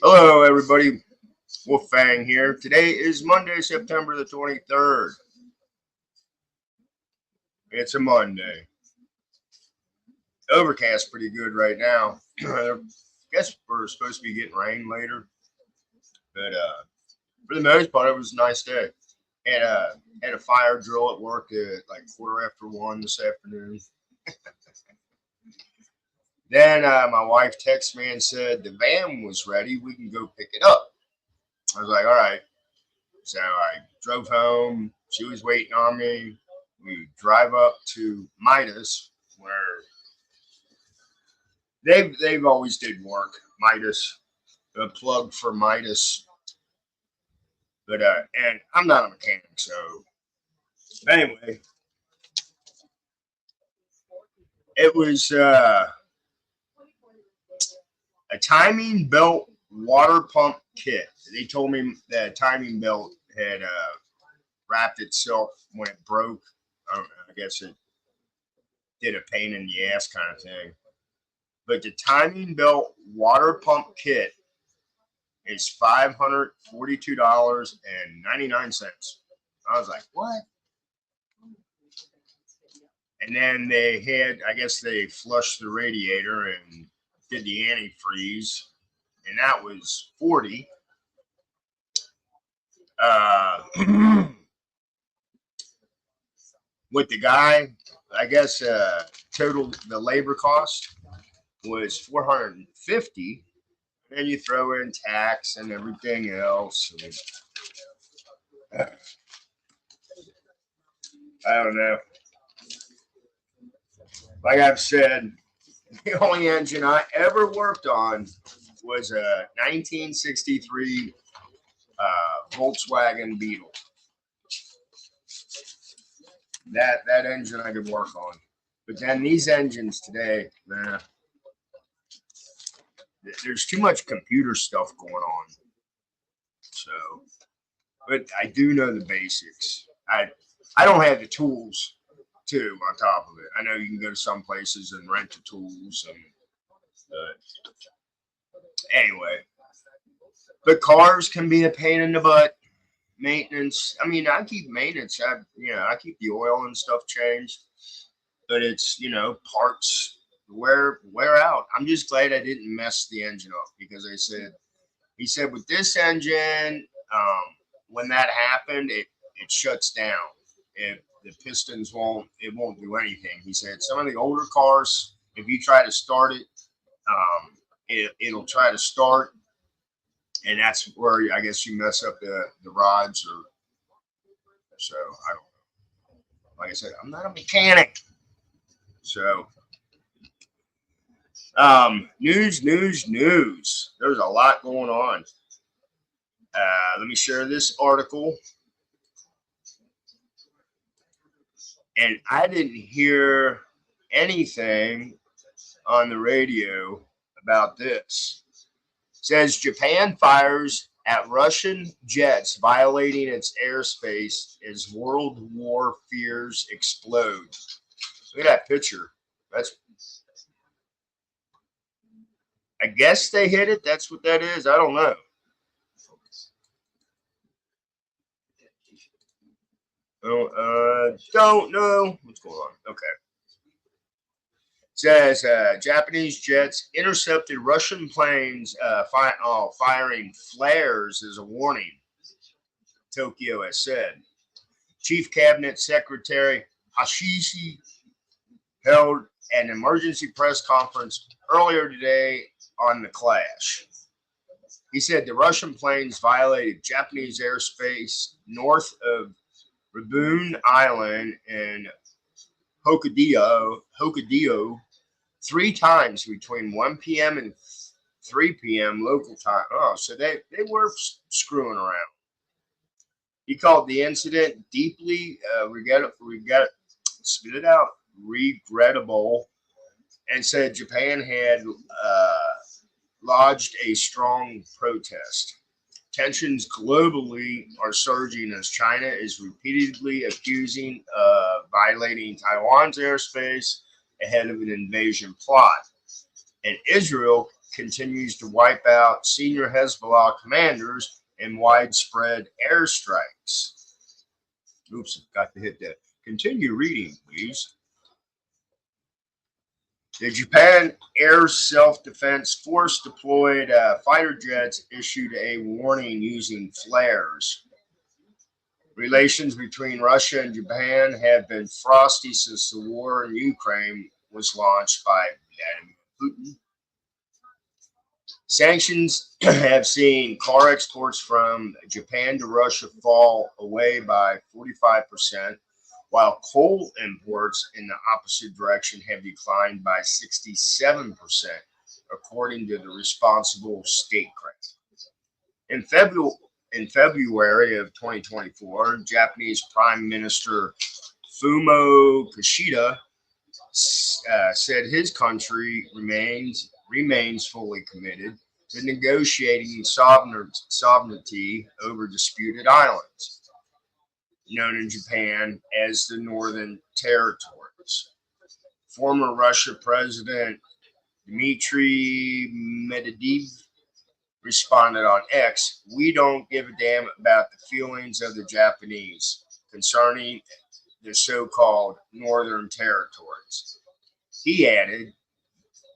Hello, everybody. Wolfang here. Today is Monday, September the 23rd. It's a Monday. Overcast pretty good right now. I guess we're supposed to be getting rain later, but for the most part, it was a nice day. Had a fire drill at work at like 1:15 this afternoon. Then my wife texted me and said the van was ready. We can go pick it up. I was like, all right. So I drove home. She was waiting on me. We drive up to Midas, where they've always did work. Midas, a plug for Midas, but and I'm not a mechanic, so anyway, it was a timing belt water pump kit. They told me that timing belt had wrapped itself when it broke. I don't know. I guess it did a pain in the ass kind of thing. But the timing belt water pump kit is $542.99. I was like, what? And then they had, I guess they flushed the radiator and did the antifreeze, and that was 40. With the guy, I guess total the labor cost was 450. And you throw in tax and everything else. And, I don't know. Like I've said, the only engine I ever worked on was a 1963 Volkswagen Beetle. That engine I could work on. But then these engines today, man, there's too much computer stuff going on. So, but I do know the basics. I don't have the tools too on top of it. I know you can go to some places and rent the tools and anyway. But cars can be a pain in the butt. Maintenance. I mean, I keep maintenance. I keep the oil and stuff changed, but it's parts wear out. I'm just glad I didn't mess the engine up because he said with this engine, when that happened, it shuts down. The pistons won't do anything. He said some of the older cars, if you try to start it, it'll try to start, and that's where I guess you mess up the rods or so. I don't know. Like I said, I'm not a mechanic, so news. There's a lot going on. Let me share this article. And I didn't hear anything on the radio about this. It says Japan fires at Russian jets violating its airspace as World War fears explode. Look at that picture. I guess they hit it. That's what that is. I don't know. Don't know what's going on. Okay. It says Japanese jets intercepted Russian planes firing flares as a warning. Tokyo has said. Chief Cabinet Secretary Hashishi held an emergency press conference earlier today on the clash. He said the Russian planes violated Japanese airspace north of Rabun Island and Hokkaido 3 times between 1 p.m. and 3 p.m. local time. Oh, so they were screwing around. He called the incident deeply regrettable, and said Japan had lodged a strong protest. Tensions globally are surging as China is repeatedly accusing violating Taiwan's airspace ahead of an invasion plot. And Israel continues to wipe out senior Hezbollah commanders in widespread airstrikes. Oops, got to hit that. Continue reading, please. The Japan Air Self-Defense Force deployed fighter jets issued a warning using flares. Relations between Russia and Japan have been frosty since the war in Ukraine was launched by Vladimir Putin. Sanctions have seen car exports from Japan to Russia fall away by 45%, while coal imports in the opposite direction have declined by 67%, according to the responsible statecraft. In February of 2024, Japanese Prime Minister Fumio Kishida said his country remains fully committed to negotiating sovereignty over disputed islands, known in Japan as the Northern Territories. Former Russia President Dmitry Medvedev responded on X, "We don't give a damn about the feelings of the Japanese concerning the so-called Northern Territories." He added,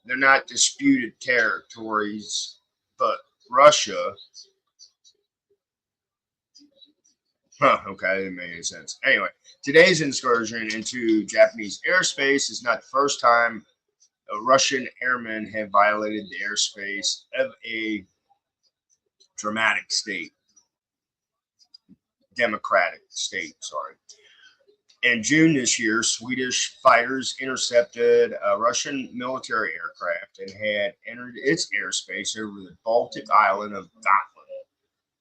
"They're not disputed territories, but Russia." Okay, that didn't make any sense. Anyway, today's incursion into Japanese airspace is not the first time Russian airmen have violated the airspace of a democratic state. In June this year, Swedish fighters intercepted a Russian military aircraft and had entered its airspace over the Baltic island of Gotland.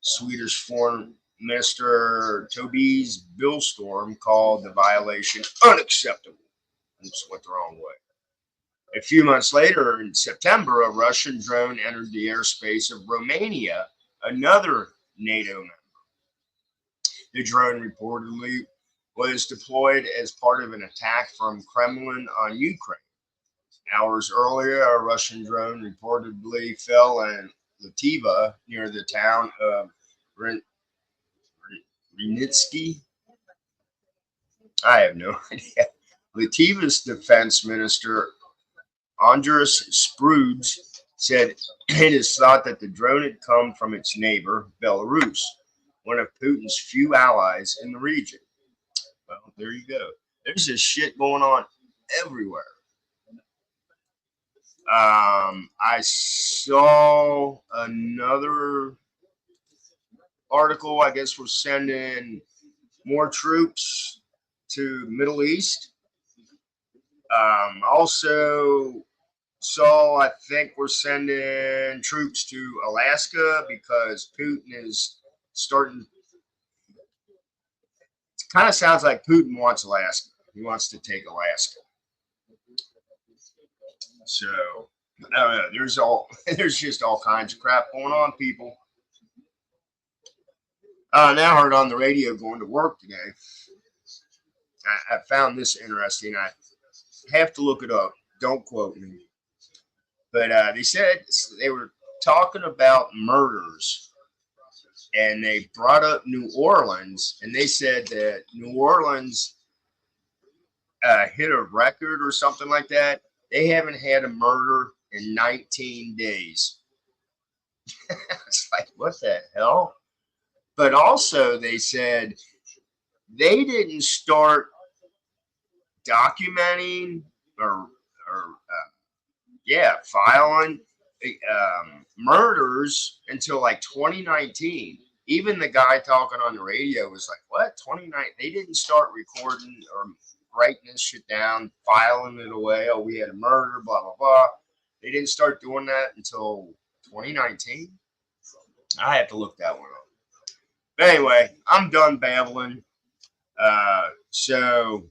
Swedish Foreign Minister Tobias Billström called the violation unacceptable. Oops, went the wrong way. A few months later, in September, a Russian drone entered the airspace of Romania, another NATO member. The drone reportedly was deployed as part of an attack from Kremlin on Ukraine. Hours earlier, a Russian drone reportedly fell in Lativa near the town of Renitsky. I have no idea. Lativa's defense minister, Andras Spruds, said it is thought that the drone had come from its neighbor, Belarus, one of Putin's few allies in the region. Well, there you go. There's this shit going on everywhere. I saw another article. I guess we're sending more troops to Middle East. Also saw, I think we're sending troops to Alaska because Putin is starting. It kind of sounds like Putin wants Alaska. He wants to take Alaska. So I don't know. There's just all kinds of crap going on, people. Now I heard on the radio going to work today. I found this interesting. I have to look it up. Don't quote me. But they said they were talking about murders, and they brought up New Orleans, and they said that New Orleans hit a record or something like that. They haven't had a murder in 19 days. It's like, what the hell? But also, they said they didn't start documenting or filing murders until like 2019. Even the guy talking on the radio was like, what, 2019? They didn't start recording or writing this shit down, filing it away. Oh, we had a murder, blah, blah, blah. They didn't start doing that until 2019. I have to look that one up. But anyway, I'm done babbling. So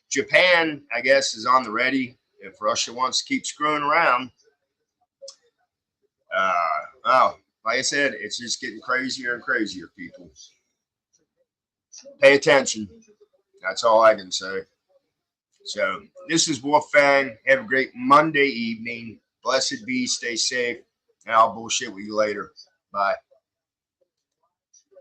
Japan, I guess, is on the ready if Russia wants to keep screwing around. Like I said, it's just getting crazier and crazier, people. Pay attention. That's all I can say. So this is Wolfgang. Have a great Monday evening. Blessed be. Stay safe. And I'll bullshit with you later. Bye.